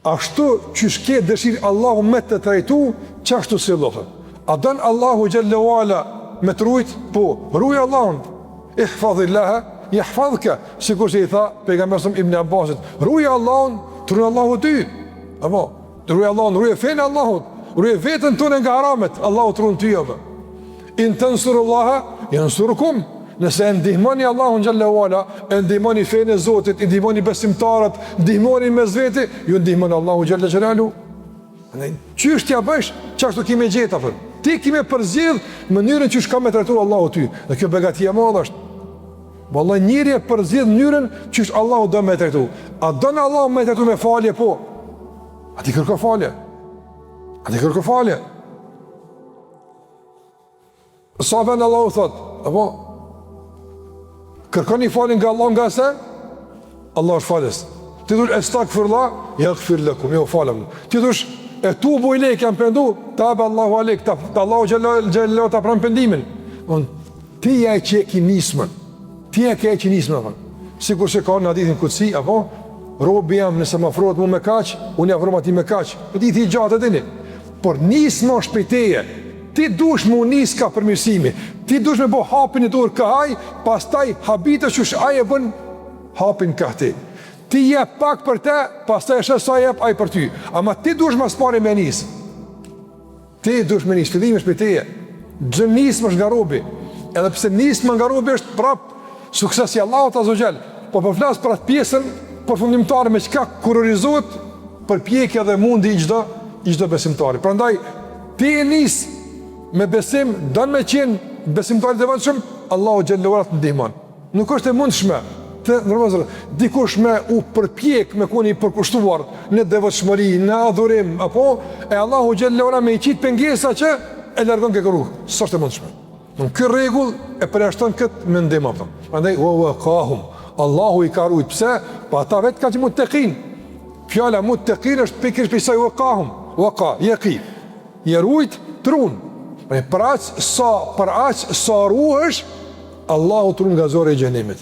ashtu që shke dëshirë Allahu me të trajtu, qashtu si lofë. A dënë Allahu Gjallahu Ala me të rujt? Po, rujë Allahun. Ihfadhillaha, jahfadhka, sikur që i tha pejgamberi Ibn Abbasit, rujë Allahun, të rujë Allahu ty. Apo, të rujë Allahun, rujë fejnë Allahut, rujë vetën tonë nga haramet, Allahu të rujë ty. In të nësurullaha, janë nësurukum. Nëse e ndihmoni Allahun Gjallahu Ala, e ndihmoni fejnë e Zotit, e ndihmoni besimtarët, ndihmoni me zveti, ju ndihmoni Allahu Gjallahu Gjallahu. Qështja bësh, qashtu kime gjeta për. Ti kime përzidh mënyrën që shka me të retur Allahu ty. Dhe kjo begatia madhe është. Valla njëri e përzidh mënyrën që shka Allahu do me të retur. A do në Allahu me të retur me falje, po? A ti kërko falje? A ti kërko falje? Sa vend Allahu thot, apo? Kërkoni falin nga Allah nga se? Allah është falës. Ti dhush estakfirullah, yaghfir lakum, jo falem. Ti dhush e tubu ilejk jam pendu, tabe Allahu alejk, ta Allahu Gjallahu ta pran pendimin. Ti ja e që e ki nismën. Ti ja e që nismën. Sikur që ka në hadithin kutsi, apo? Robi jam nëse më afrohet mu me kaq, unë afrohem ati me kaq. Hadithi i gjatë e dini. Por nismë është pejteje. Ti dush mu nis ka përmirësimi. Ti dush me bo hapin e dorë këhaj, pastaj habitës që shaj e bën hapin këhti. Ti je pak për te, pastaj e shesa jep aj për ty. Ama ti dush mas pari me nis. Ti dush me nis, fillim është pejteje. Gjën nismë është nga robi. Edhe pse nismë nga robi është prap suksesi Allahut Azza wa Jall. Po për flasë për atë pjesën përfundimtare me çka kurorizohet për pjekja dhe mundi i çdo besimtari. Prandaj ti e nis me besim, don me qenë besimtari të devotshëm, Allahu Xhallahu Ala të ndihmon. Nuk është e mundshme të normalizoj. Dikush me u përpjek me koni përkushtuar në devotshmëri, në adhurim, apo e Allahu Xhallahu Ala me i qit pengesa që e largon ke rrugë. S'është e mundshme. Në ky rregull e përjashton këtë mendim apo. Prandaj wa waqahum. Allahu i ka ruajt. Pse? Po ata vetë kanë muttaqin. Fjala muttaqin është pikërisht pse waqahum. Waqa, yaqi. I ruajt trun. Për aq sa ruhesh, Allahu trun nga zori i xhenemit.